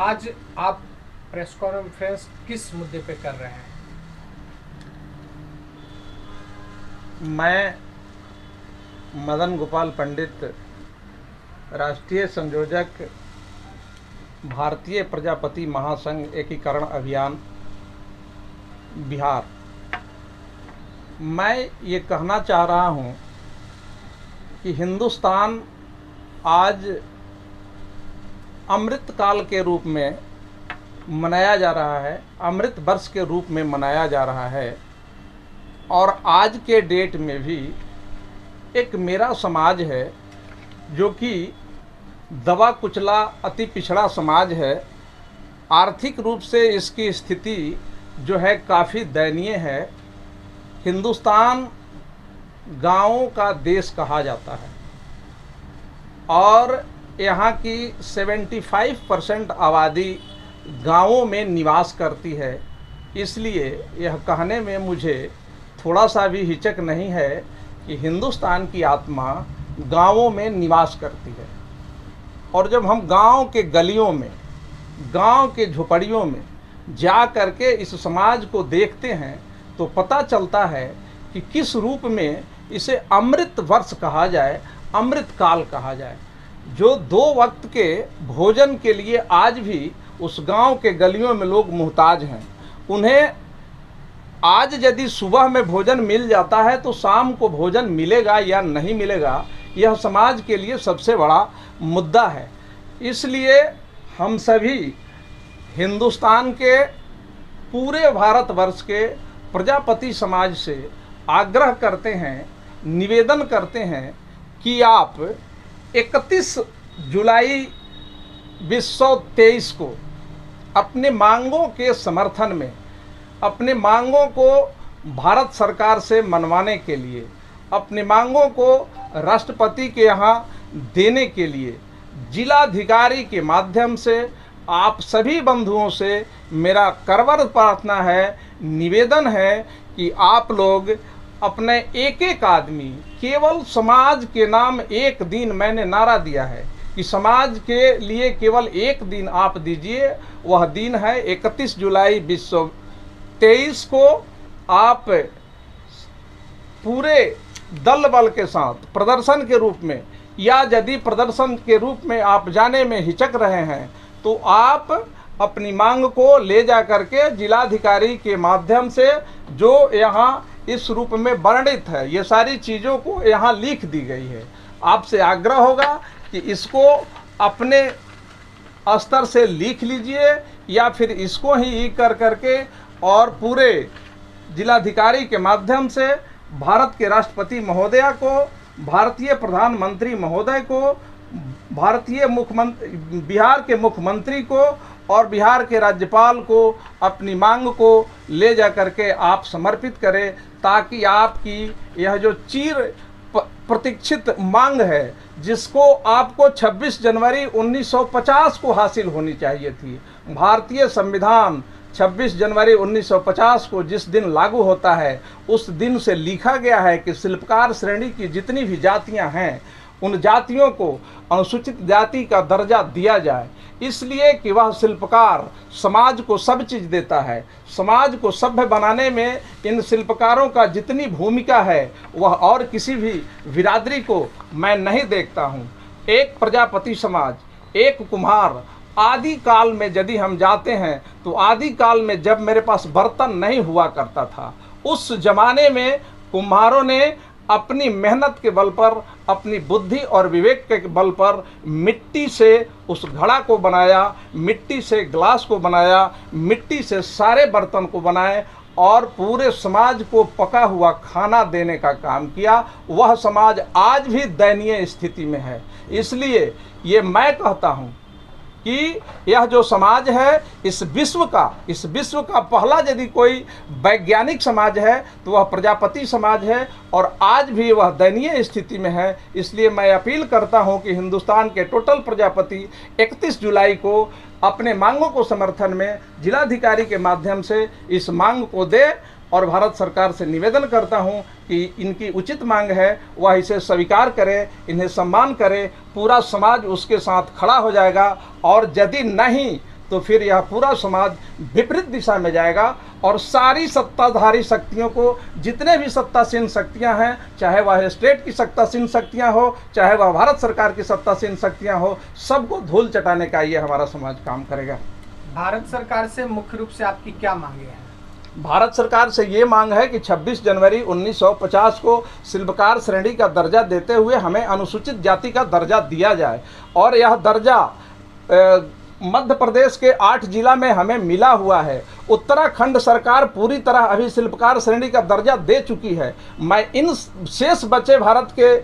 आज आप press conference किस मुद्दे पे कर रहे हैं? मैं मदन गोपाल पंडित, राष्ट्रीय संयोजक, भारतीय प्रजापति महासंघ एकीकरण अभियान बिहार। मैं ये कहना चाह रहा हूँ कि हिंदुस्तान आज अमृत काल के रूप में मनाया जा रहा है, अमृत वर्ष के रूप में मनाया जा रहा है। और आज के डेट में भी एक मेरा समाज है जो कि दबा कुचला अति पिछड़ा समाज है। आर्थिक रूप से इसकी स्थिति जो है काफ़ी दयनीय है। हिंदुस्तान गांवों का देश कहा जाता है और यहाँ की 75% आबादी गांवों में निवास करती है। इसलिए यह कहने में मुझे थोड़ा सा भी हिचक नहीं है कि हिंदुस्तान की आत्मा गांवों में निवास करती है। और जब हम गांव के गलियों में, गांव के झोपड़ियों में जा कर के इस समाज को देखते हैं तो पता चलता है कि किस रूप में इसे अमृत वर्ष कहा जाए, अमृत काल कहा जाए। जो 2 वक्त के भोजन के लिए आज भी उस गांव के गलियों में लोग मुहताज हैं। उन्हें आज यदि सुबह में भोजन मिल जाता है तो शाम को भोजन मिलेगा या नहीं मिलेगा, यह समाज के लिए सबसे बड़ा मुद्दा है। इसलिए हम सभी हिंदुस्तान के पूरे भारतवर्ष के प्रजापति समाज से आग्रह करते हैं, निवेदन करते हैं कि आप 31 जुलाई 2023 को अपने मांगों के समर्थन में, अपने मांगों को भारत सरकार से मनवाने के लिए, अपने मांगों को राष्ट्रपति के यहाँ देने के लिए जिलाधिकारी के माध्यम से आप सभी बंधुओं से मेरा करवर प्रार्थना है, निवेदन है कि आप लोग अपने एक एक आदमी, केवल समाज के नाम एक दिन मैंने नारा दिया है कि समाज के लिए केवल एक दिन आप दीजिए। वह दिन है 31 जुलाई 2023 को। आप पूरे दल बल के साथ प्रदर्शन के रूप में, या यदि प्रदर्शन के रूप में आप जाने में हिचक रहे हैं तो आप अपनी मांग को ले जा करके जिलाधिकारी के माध्यम से, जो यहाँ इस रूप में वर्णित है, ये सारी चीज़ों को यहाँ लिख दी गई है। आपसे आग्रह होगा कि इसको अपने स्तर से लिख लीजिए या फिर इसको ही कर करके और पूरे जिलाधिकारी के माध्यम से भारत के राष्ट्रपति महोदया को, भारतीय प्रधानमंत्री महोदय को, भारतीय मुख्यमंत्री, बिहार के मुख्यमंत्री को और बिहार के राज्यपाल को अपनी मांग को ले जा करके आप समर्पित करें, ताकि आपकी यह जो चिर प्रतीक्षित मांग है, जिसको आपको 26 जनवरी 1950 को हासिल होनी चाहिए थी। भारतीय संविधान 26 जनवरी 1950 को जिस दिन लागू होता है, उस दिन से लिखा गया है कि शिल्पकार श्रेणी की जितनी भी जातियां हैं, उन जातियों को अनुसूचित जाति का दर्जा दिया जाए, इसलिए कि वह शिल्पकार समाज को सब चीज़ देता है। समाज को सभ्य बनाने में इन शिल्पकारों का जितनी भूमिका है वह और किसी भी बिरादरी को मैं नहीं देखता हूँ। एक प्रजापति समाज, एक कुम्हार, आदि काल में यदि हम जाते हैं तो आदि काल में जब मेरे पास बर्तन नहीं हुआ करता था, उस जमाने में कुम्हारों ने अपनी मेहनत के बल पर, अपनी बुद्धि और विवेक के बल पर मिट्टी से उस घड़ा को बनाया, मिट्टी से ग्लास को बनाया, मिट्टी से सारे बर्तन को बनाए और पूरे समाज को पका हुआ खाना देने का काम किया। वह समाज आज भी दयनीय स्थिति में है। इसलिए ये मैं कहता हूँ कि यह जो समाज है, इस विश्व का पहला यदि कोई वैज्ञानिक समाज है तो वह प्रजापति समाज है और आज भी वह दयनीय स्थिति में है। इसलिए मैं अपील करता हूं कि हिंदुस्तान के टोटल प्रजापति 31 जुलाई को अपने मांगों को समर्थन में जिलाधिकारी के माध्यम से इस मांग को दे और भारत सरकार से निवेदन करता हूं कि इनकी उचित मांग है वह इसे स्वीकार करे, इन्हें सम्मान करे। पूरा समाज उसके साथ खड़ा हो जाएगा और यदि नहीं तो फिर यह पूरा समाज विपरीत दिशा में जाएगा और सारी सत्ताधारी शक्तियों को, जितने भी सत्तासीन शक्तियां हैं, चाहे वह स्टेट की सत्तासीन शक्तियां हो, चाहे वह भारत सरकार की सत्तासीन शक्तियां हो, सबको धूल चटाने का ये हमारा समाज काम करेगा। भारत सरकार से मुख्य रूप से आपकी क्या मांगे हैं? भारत सरकार से ये मांग है कि 26 जनवरी 1950 को शिल्पकार श्रेणी का दर्जा देते हुए हमें अनुसूचित जाति का दर्जा दिया जाए और यह दर्जा मध्य प्रदेश के 8 जिला में हमें मिला हुआ है। उत्तराखंड सरकार पूरी तरह अभी शिल्पकार श्रेणी का दर्जा दे चुकी है। मैं इन शेष बचे भारत के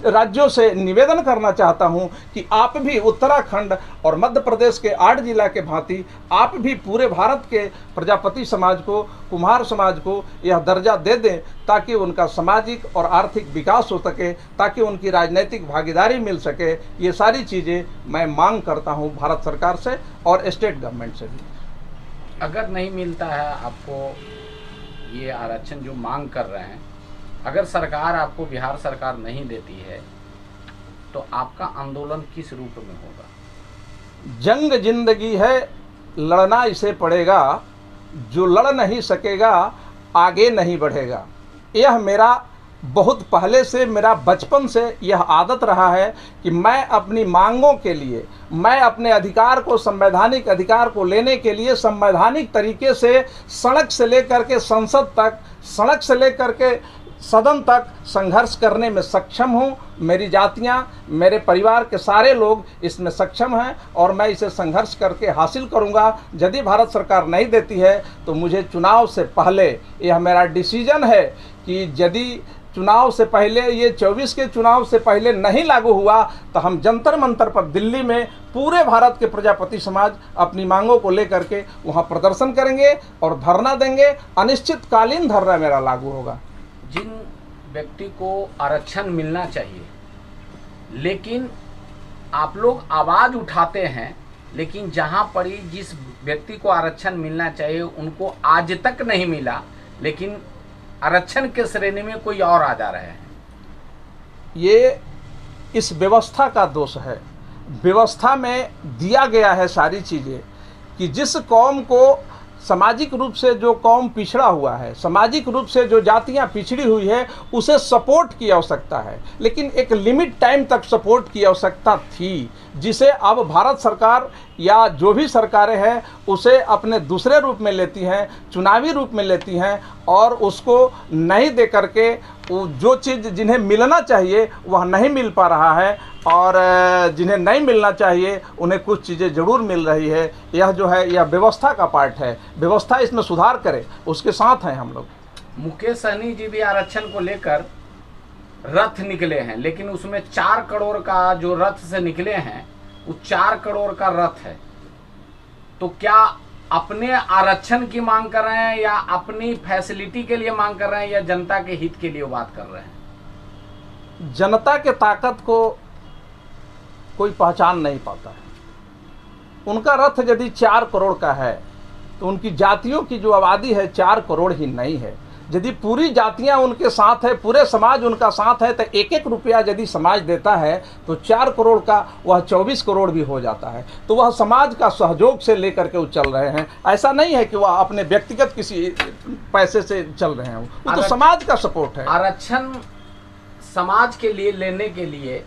राज्यों से निवेदन करना चाहता हूं कि आप भी उत्तराखंड और मध्य प्रदेश के 8 जिला के भांति आप भी पूरे भारत के प्रजापति समाज को, कुम्हार समाज को यह दर्जा दे दें, ताकि उनका सामाजिक और आर्थिक विकास हो सके, ताकि उनकी राजनीतिक भागीदारी मिल सके। ये सारी चीज़ें मैं मांग करता हूं भारत सरकार से और स्टेट गवर्नमेंट से भी। अगर नहीं मिलता है आपको ये आरक्षण जो मांग कर रहे हैं, अगर सरकार आपको, बिहार सरकार नहीं देती है, तो आपका आंदोलन किस रूप में होगा? जंग जिंदगी है, लड़ना इसे पड़ेगा, जो लड़ नहीं सकेगा आगे नहीं बढ़ेगा। यह मेरा बहुत पहले से, मेरा बचपन से यह आदत रहा है कि मैं अपनी मांगों के लिए, मैं अपने अधिकार को, संवैधानिक अधिकार को लेने के लिए संवैधानिक तरीके से सड़क से लेकर के संसद तक, सड़क से लेकर के सदन तक संघर्ष करने में सक्षम हूँ। मेरी जातियाँ, मेरे परिवार के सारे लोग इसमें सक्षम हैं और मैं इसे संघर्ष करके हासिल करूँगा। यदि भारत सरकार नहीं देती है तो मुझे चुनाव से पहले, यह मेरा डिसीजन है कि यदि चुनाव से पहले, ये 24 के चुनाव से पहले नहीं लागू हुआ तो हम जंतर मंतर पर दिल्ली में पूरे भारत के प्रजापति समाज अपनी मांगों को लेकर के वहाँ प्रदर्शन करेंगे और धरना देंगे। अनिश्चितकालीन धरना मेरा लागू होगा। जिन व्यक्ति को आरक्षण मिलना चाहिए, लेकिन आप लोग आवाज़ उठाते हैं, लेकिन जहां पर जिस व्यक्ति को आरक्षण मिलना चाहिए उनको आज तक नहीं मिला, लेकिन आरक्षण के श्रेणी में कोई और आ जा रहे हैं। ये इस व्यवस्था का दोष है। व्यवस्था में दिया गया है सारी चीज़ें कि जिस कौम को, सामाजिक रूप से जो कौम पिछड़ा हुआ है, सामाजिक रूप से जो जातियां पिछड़ी हुई है, उसे सपोर्ट की आवश्यकता है, लेकिन एक लिमिट टाइम तक सपोर्ट की आवश्यकता थी, जिसे अब भारत सरकार या जो भी सरकारें हैं उसे अपने दूसरे रूप में लेती हैं, चुनावी रूप में लेती हैं और उसको नहीं दे करके जो चीज़ जिन्हें मिलना चाहिए वह नहीं मिल पा रहा है और जिन्हें नहीं मिलना चाहिए उन्हें कुछ चीज़ें ज़रूर मिल रही है। यह जो है, यह व्यवस्था का पार्ट है। व्यवस्था इसमें सुधार करे, उसके साथ हैं हम लोग। मुकेश सहनी जी भी आरक्षण को लेकर रथ निकले हैं, लेकिन उसमें 4 करोड़ का जो रथ से निकले हैं वो 4 करोड़ का रथ है। तो क्या अपने आरक्षण की मांग कर रहे हैं या अपनी फैसिलिटी के लिए मांग कर रहे हैं या जनता के हित के लिए बात कर रहे हैं? जनता के ताकत को कोई पहचान नहीं पाता है। उनका रथ यदि 4 करोड़ का है तो उनकी जातियों की जो आबादी है 4 करोड़ ही नहीं है। यदि पूरी जातियां उनके साथ है, पूरे समाज उनका साथ है, तो 1-1 रुपया यदि समाज देता है तो 4 करोड़ का वह 24 करोड़ भी हो जाता है। तो वह समाज का सहयोग से लेकर के वो चल रहे हैं। ऐसा नहीं है कि वह अपने व्यक्तिगत किसी पैसे से चल रहे हैं, वो तो समाज का सपोर्ट है। आरक्षण समाज के लिए लेने के लिए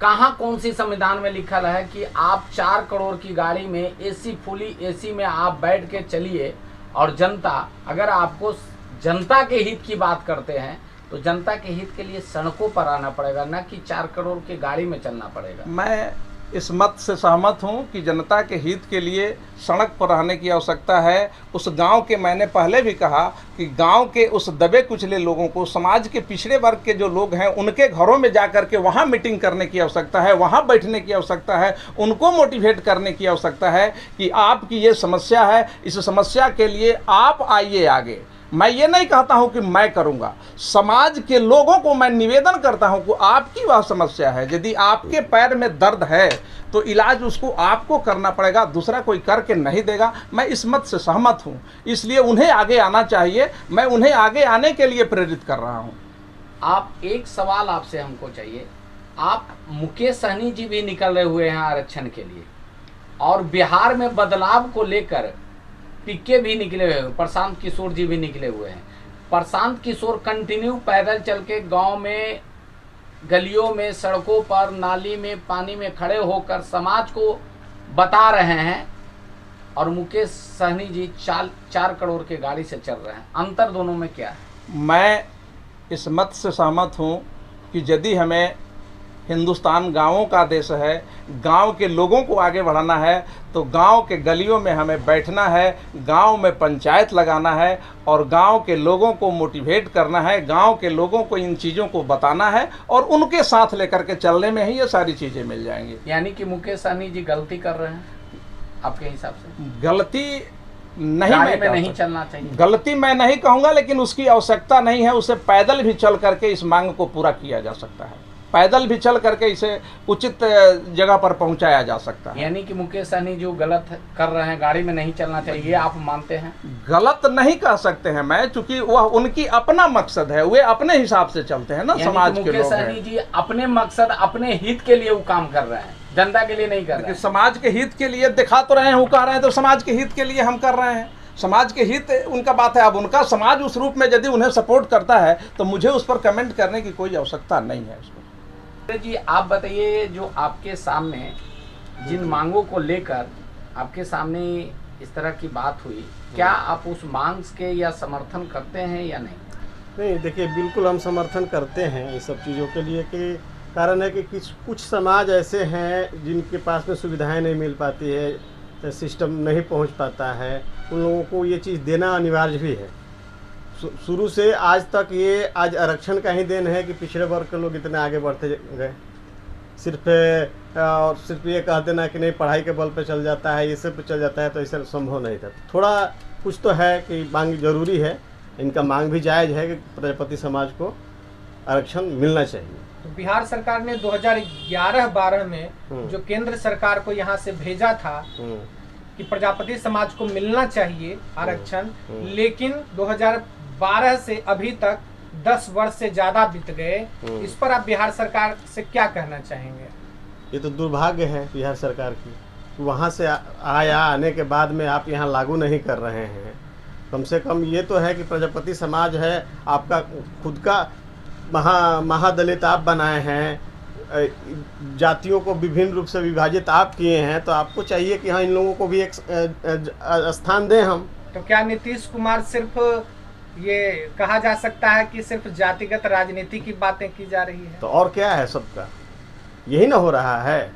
कहाँ, कौन सी संविधान में लिखा है कि आप 4 करोड़ की गाड़ी में एसी, फुली एसी में आप बैठ के चलिए और जनता, अगर आपको जनता के हित की बात करते हैं तो जनता के हित के लिए सड़कों पर आना पड़ेगा, ना कि 4 करोड़ की गाड़ी में चलना पड़ेगा। मैं इस मत से सहमत हूं कि जनता के हित के लिए सड़क पर रहने की आवश्यकता है। उस गांव के, मैंने पहले भी कहा कि गांव के उस दबे कुचले लोगों को, समाज के पिछड़े वर्ग के जो लोग हैं उनके घरों में जा कर के वहाँ मीटिंग करने की आवश्यकता है, वहाँ बैठने की आवश्यकता है, उनको मोटिवेट करने की आवश्यकता है कि आपकी ये समस्या है, इस समस्या के लिए आप आइए आगे। मैं ये नहीं कहता हूं कि मैं करूंगा, समाज के लोगों को मैं निवेदन करता हूं कि आपकी वह समस्या है, यदि आपके पैर में दर्द है तो इलाज उसको आपको करना पड़ेगा, दूसरा कोई करके नहीं देगा। मैं इस मत से सहमत हूं, इसलिए उन्हें आगे आना चाहिए। मैं उन्हें आगे आने के लिए प्रेरित कर रहा हूं। आप, एक सवाल आपसे हमको चाहिए, आप, मुकेश सहनी जी भी निकल रहे हुए हैं आरक्षण के लिए, और बिहार में बदलाव को लेकर पिक्के भी निकले हुए हैं, प्रशांत किशोर जी भी निकले हुए हैं। प्रशांत किशोर कंटिन्यू पैदल चल के गाँव में, गलियों में, सड़कों पर, नाली में, पानी में खड़े होकर समाज को बता रहे हैं, और मुकेश सहनी जी 4 करोड़ के गाड़ी से चल रहे हैं। अंतर दोनों में क्या है? मैं इस मत से सहमत हूँ कि यदि हमें हिंदुस्तान गांवों का देश है, गांव के लोगों को आगे बढ़ाना है, तो गांव के गलियों में हमें बैठना है, गांव में पंचायत लगाना है और गांव के लोगों को मोटिवेट करना है, गांव के लोगों को इन चीज़ों को बताना है और उनके साथ लेकर के चलने में ही ये सारी चीज़ें मिल जाएंगी। यानी कि मुकेश सहनी जी गलती कर रहे हैं आपके हिसाब से? गलती नहीं, मैं नहीं चलना चाहिए, गलती मैं नहीं कहूँगा, लेकिन उसकी आवश्यकता नहीं है। उसे पैदल भी चल करके इस मांग को पूरा किया जा सकता है, पैदल भी चल करके इसे उचित जगह पर पहुंचाया जा सकता है। यानी कि मुकेश सहनी जो गलत कर रहे हैं, गाड़ी में नहीं चलना चाहिए, आप मानते हैं? गलत नहीं कह सकते हैं मैं, चूंकि वह उनकी अपना मकसद है, वे अपने हिसाब से चलते हैं ना, समाज के लोग हैं। मुकेश सहनी जी अपने मकसद, अपने हित के लिए वो काम कर रहे हैं, जनता के लिए नहीं कर रहे हैं। समाज के हित के लिए दिखा तो रहे हैं, वो कह रहे हैं तो समाज के हित के लिए हम कर रहे हैं, समाज के हित उनका बात है। अब उनका समाज उस रूप में यदि उन्हें सपोर्ट करता है तो मुझे उस पर कमेंट करने की कोई आवश्यकता नहीं है। जी आप बताइए, जो आपके सामने जिन मांगों को लेकर आपके सामने इस तरह की बात हुई, क्या आप उस मांग के या समर्थन करते हैं या नहीं? नहीं, देखिए बिल्कुल हम समर्थन करते हैं इस सब चीज़ों के लिए, कि कारण है कि कुछ समाज ऐसे हैं जिनके पास में सुविधाएं नहीं मिल पाती है, सिस्टम नहीं पहुंच पाता है, उन लोगों को ये चीज़ देना अनिवार्य भी है। शुरू से आज तक ये आज आरक्षण का ही देन है कि पिछड़े वर्ग के लोग इतने आगे बढ़ते गए। सिर्फ ये कह देना कि नहीं पढ़ाई के बल पे चल जाता है, ये सब पे चल जाता है, तो ऐसा संभव नहीं था। थोड़ा कुछ तो है कि मांग जरूरी है, इनका मांग भी जायज़ है कि प्रजापति समाज को आरक्षण मिलना चाहिए। तो बिहार सरकार ने 2011-12 में जो केंद्र सरकार को यहाँ से भेजा था कि प्रजापति समाज को मिलना चाहिए आरक्षण, लेकिन 2012 से अभी तक 10 वर्ष से ज्यादा बीत गए। इस पर आप बिहार सरकार से क्या कहना चाहेंगे? ये तो दुर्भाग्य है बिहार सरकार की, वहाँ से आने के बाद में आप यहाँ लागू नहीं कर रहे हैं। कम से कम ये तो है कि प्रजापति समाज है, आपका खुद का महादलित आप बनाए हैं, जातियों को विभिन्न रूप से विभाजित आप किए हैं, तो आपको चाहिए कि हाँ इन लोगों को भी एक स्थान दें हम। तो क्या नीतीश कुमार सिर्फ ये कहा जा सकता है कि सिर्फ जातिगत राजनीति की बातें की जा रही है? तो और क्या है, सबका यही ना हो रहा है।